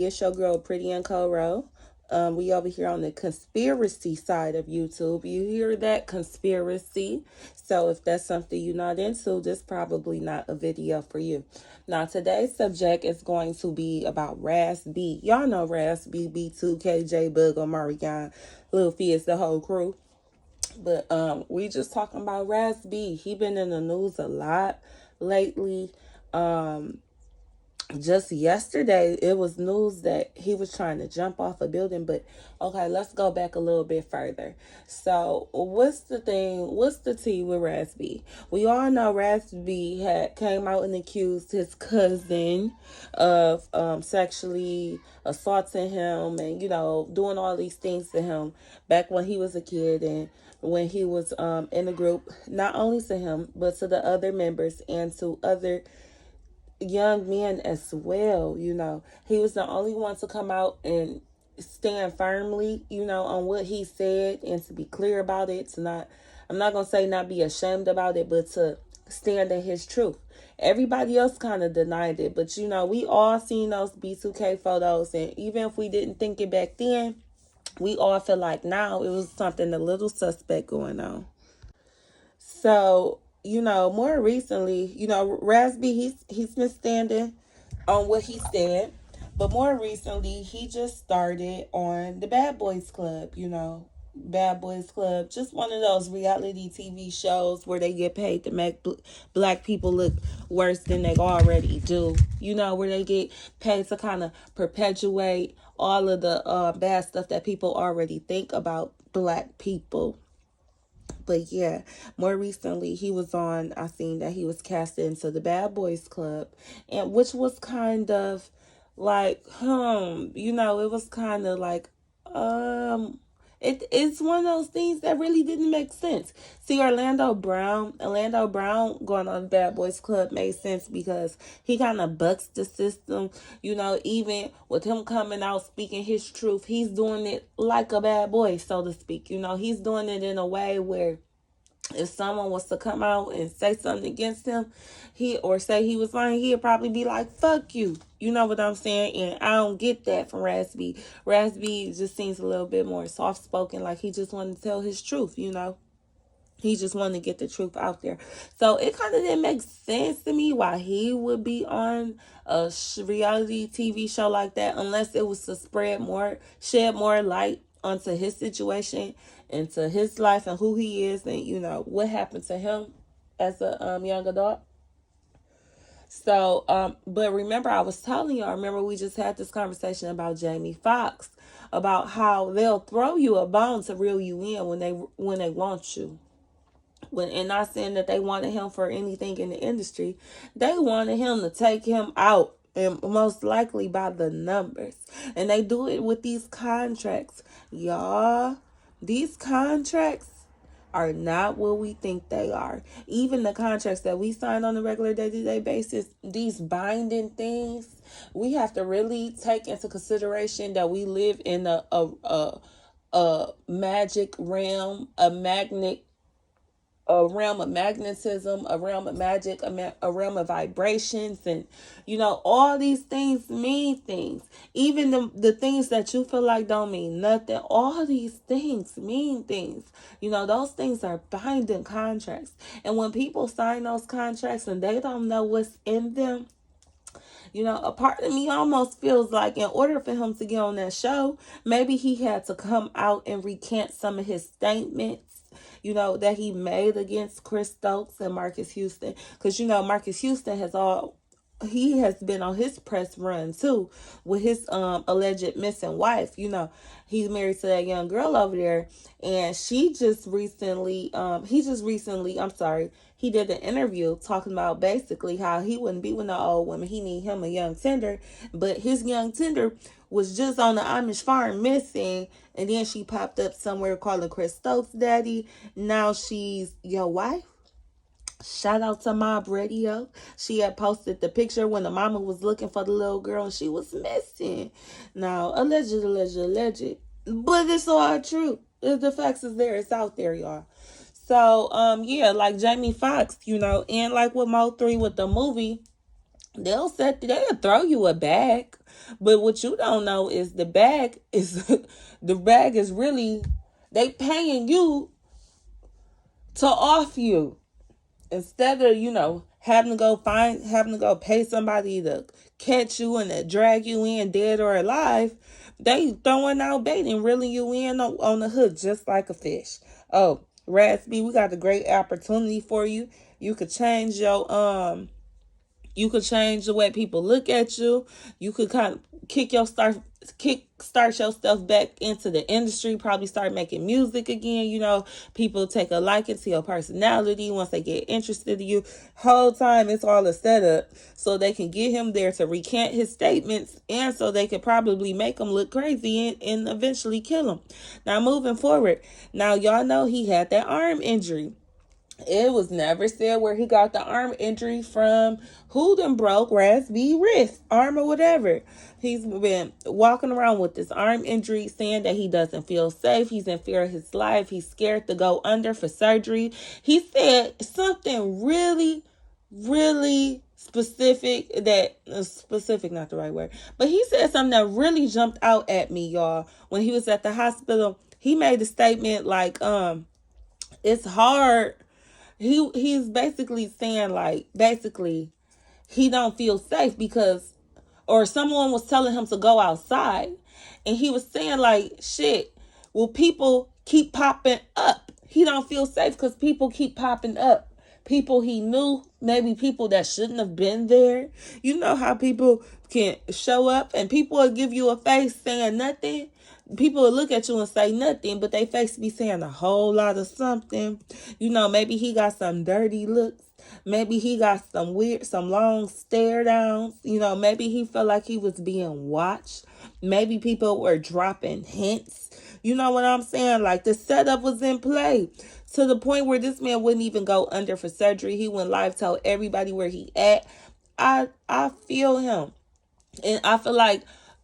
It's your girl, Pretty and Coro. We over here on the conspiracy side of YouTube. You hear that? Conspiracy. So if that's something you're not into, this probably not a video for you. Now, today's subject is going to be about Raz B. Y'all know Raz B, B2, KJ, Bug, Omarion, Lil Fizz, the whole crew. But we just talking about Raz B. He been in the news a lot lately. Just yesterday it was news that he was trying to jump off a building. But okay, let's go back a little bit further. So what's the tea with Raz B? We all know Raz B had came out and accused his cousin of sexually assaulting him, and doing all these things to him back when he was a kid, and when he was in the group, not only to him but to the other members and to other young men as well. He was the only one to come out and stand firmly, on what he said, and to be clear about it, to not, I'm not going to say not be ashamed about it, but to stand in his truth. Everybody else kind of denied it, but we all seen those B2K photos, and even if we didn't think it back then, we all feel like now it was something a little suspect going on. So, more recently, Raz B, he's been standing on what he said. But more recently, he just started on the Bad Boys Club, Bad Boys Club, just one of those reality TV shows where they get paid to make black people look worse than they already do. Where they get paid to kind of perpetuate all of the bad stuff that people already think about black people. But yeah, more recently he was on, I seen that he was cast into the Bad Boys Club, and which was kind of like, it was kind of like, it's one of those things that really didn't make sense. See, Orlando Brown going on the Bad Boys Club made sense because he kind of bucks the system. Even with him coming out speaking his truth, he's doing it like a bad boy, so to speak. He's doing it in a way where if someone was to come out and say something against him, or say he was lying, he'd probably be like, fuck you. You know what I'm saying? And I don't get that from Raz B. Raz B just seems a little bit more soft spoken, like he just wanted to tell his truth. He just wanted to get the truth out there. So it kind of didn't make sense to me why he would be on a reality TV show like that, unless it was to shed more light onto his situation, into his life and who he is, and what happened to him as a young adult. So, but remember, I was telling y'all, remember we just had this conversation about Jamie Foxx, about how they'll throw you a bone to reel you in when they want you. And not saying that they wanted him for anything in the industry, they wanted him to take him out, and most likely by the numbers. And they do it with these contracts, y'all. These contracts are not what we think they are. Even the contracts that we sign on a regular day-to-day basis, these binding things, we have to really take into consideration that we live in a magic realm, a realm of magnetism, a realm of magic, a realm of vibrations, and all these things mean things. Even the things that you feel like don't mean nothing, all these things mean things. Those things are binding contracts. And when people sign those contracts and they don't know what's in them, a part of me almost feels like in order for him to get on that show, maybe he had to come out and recant some of his statements, that he made against Chris Stokes and Marcus Houston. Because, Marcus Houston he has been on his press run too with his alleged missing wife. He's married to that young girl over there, and he did an interview talking about basically how he wouldn't be with no old woman. He need him a young tender, but his young tender was just on the Amish farm missing, and then she popped up somewhere calling Chris Stokes daddy. Now she's your wife. Shout out to Mob Radio. She had posted the picture when the mama was looking for the little girl and she was missing. Now, alleged. But it's all true. The facts is there. It's out there, y'all. So, yeah, like Jamie Foxx, and like with Mo3 with the movie, they'll throw you a bag. But what you don't know is the bag is the bag is really, they paying you to off you. Instead of, having to go pay somebody to catch you and to drag you in dead or alive, they throwing out bait and reeling you in on the hook just like a fish. Oh, Raz B, we got a great opportunity for you. You could change the way people look at you. You could kind of start yourself back into the industry, probably start making music again. People take a liking to your personality once they get interested in you. Whole time it's all a setup so they can get him there to recant his statements, and so they could probably make him look crazy and eventually kill him. Now, moving forward, now y'all know he had that arm injury. It was never said where he got the arm injury from, who done broke Raz B wrist, arm, or whatever. He's been walking around with this arm injury, saying that he doesn't feel safe. He's in fear of his life. He's scared to go under for surgery. He said something really, really specific, not the right word, but he said something that really jumped out at me, y'all. When he was at the hospital, he made a statement like, it's hard. He's basically saying, like, he don't feel safe because, or someone was telling him to go outside, and he was saying, like, shit, well, people keep popping up. He don't feel safe because people keep popping up. People he knew, maybe people that shouldn't have been there. You know how people can show up and people will give you a face saying nothing. People will look at you and say nothing, but they face be saying a whole lot of something. Maybe he got some dirty looks. Maybe he got some long stare downs. Maybe he felt like he was being watched. Maybe people were dropping hints. You know what I'm saying? Like, the setup was in play to the point where this man wouldn't even go under for surgery. He went live, told everybody where he at. I feel him. And I feel like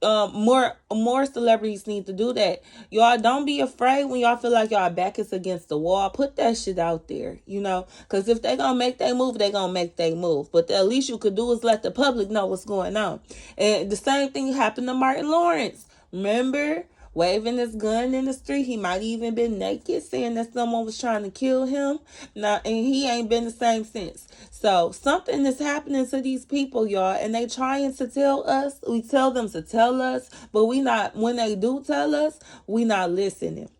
more celebrities need to do that. Y'all don't be afraid when y'all feel like y'all back is against the wall. Put that shit out there, because if they gonna make their move, they gonna make their move. But the least you could do is let the public know what's going on. And the same thing happened to Martin Lawrence. Remember? Waving his gun in the street. He might even been naked, saying that someone was trying to kill him. Now, and he ain't been the same since. So something is happening to these people, y'all, and they trying to tell us. We tell them to tell us, but we not. When they do tell us, we not listening.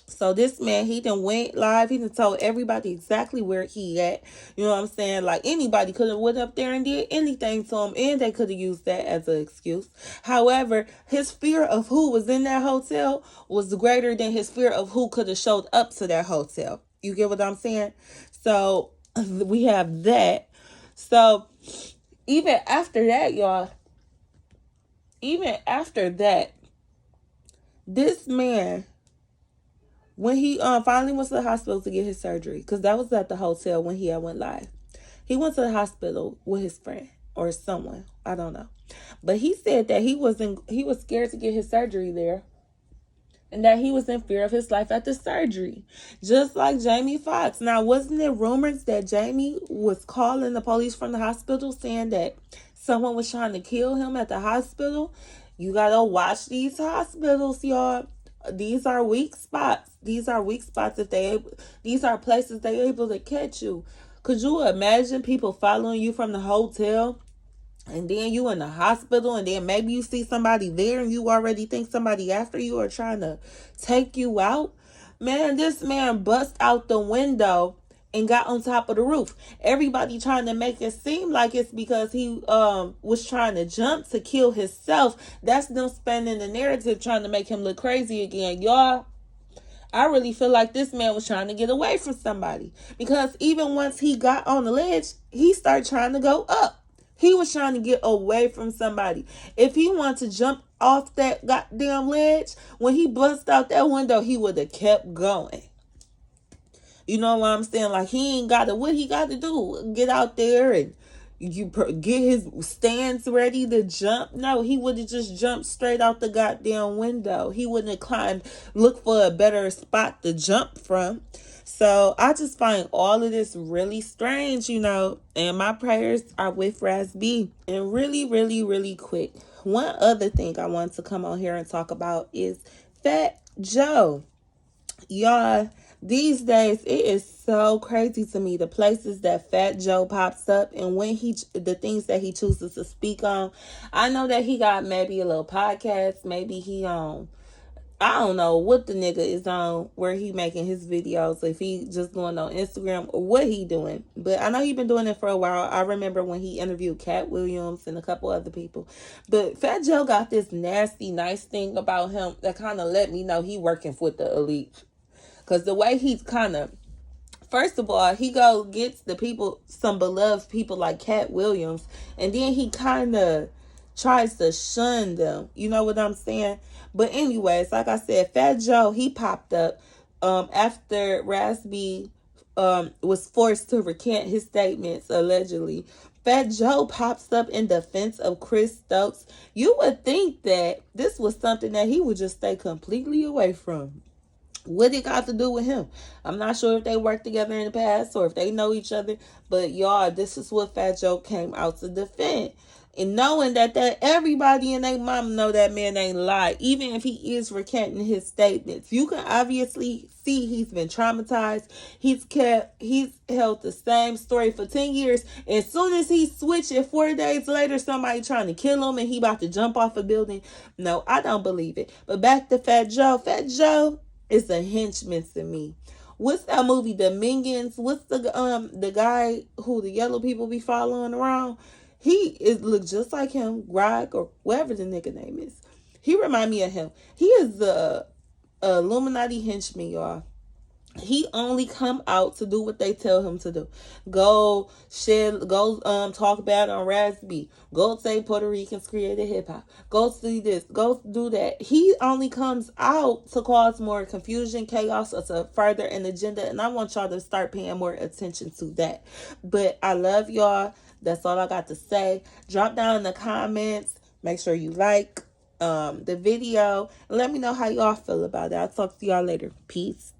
So this man, he done went live. He done told everybody exactly where he at. You know what I'm saying? Like, anybody could have went up there and did anything to him, and they could have used that as an excuse. However, his fear of who was in that hotel was greater than his fear of who could have showed up to that hotel. You get what I'm saying? So we have that. So even after that, y'all, this man, when he finally went to the hospital to get his surgery, because that was at the hotel when he had went live. He went to the hospital with his friend or someone. I don't know. But he said that he was scared to get his surgery there, and that he was in fear of his life at the surgery. Just like Jamie Foxx. Now, wasn't there rumors that Jamie was calling the police from the hospital saying that someone was trying to kill him at the hospital? You gotta watch these hospitals, y'all. These are weak spots. These are places they able to catch you. Could you imagine people following you from the hotel, and then you in the hospital, and then maybe you see somebody there and you already think somebody after you or trying to take you out? Man, this man bust out the window and got on top of the roof. Everybody trying to make it seem like it's because he was trying to jump to kill himself. That's them spinning the narrative, trying to make him look crazy again. Y'all, I really feel like this man was trying to get away from somebody, because even once he got on the ledge, he started trying to go up. He was trying to get away from somebody. If he wanted to jump off that goddamn ledge, when he bust out that window, he would have kept going. You know what I'm saying? Like, he ain't got to, what he got to do? Get out there and get his stance ready to jump? No, he would have just jumped straight out the goddamn window. He wouldn't have climbed, look for a better spot to jump from. So I just find all of this really strange, and my prayers are with Raz B. And really, really, really quick, one other thing I want to come on here and talk about is Fat Joe. Y'all, these days it is so crazy to me the places that Fat Joe pops up and when the things that he chooses to speak on. I know that he got maybe a little podcast, maybe he I don't know what the nigga is on where he making his videos, if he just going on Instagram or what he doing. But I know he been doing it for a while. I remember when he interviewed Cat Williams and a couple other people. But Fat Joe got this nasty, nice thing about him that kind of let me know he working with the elite. Because the way he's kind of, first of all, he gets the people, some beloved people like Cat Williams, and then he kind of tries to shun them. You know what I'm saying? But anyways, like I said, Fat Joe, he popped up after Raz B was forced to recant his statements, allegedly. Fat Joe pops up in defense of Chris Stokes. You would think that this was something that he would just stay completely away from. What it got to do with him? I'm not sure if they worked together in the past or if they know each other, but y'all, this is what Fat Joe came out to defend. And knowing that everybody and their mom know that man ain't lied, even if he is recanting his statements. You can obviously see he's been traumatized. He's held the same story for 10 years. As soon as he switched it 4 days later, somebody trying to kill him and he about to jump off a building. No, I don't believe it. But back to Fat Joe. Fat Joe is a henchman to me. What's that movie, The Minions? What's the guy who the yellow people be following around? Look just like him, Greg or whatever the nigga name is. He remind me of him. He is the Illuminati henchman, y'all. He only come out to do what they tell him to do. Go talk bad on Raz B. Go say Puerto Ricans created hip hop. Go see this. Go do that. He only comes out to cause more confusion, chaos, or to further an agenda. And I want y'all to start paying more attention to that. But I love y'all. That's all I got to say. Drop down in the comments. Make sure you like the video. And let me know how y'all feel about it. I'll talk to y'all later. Peace.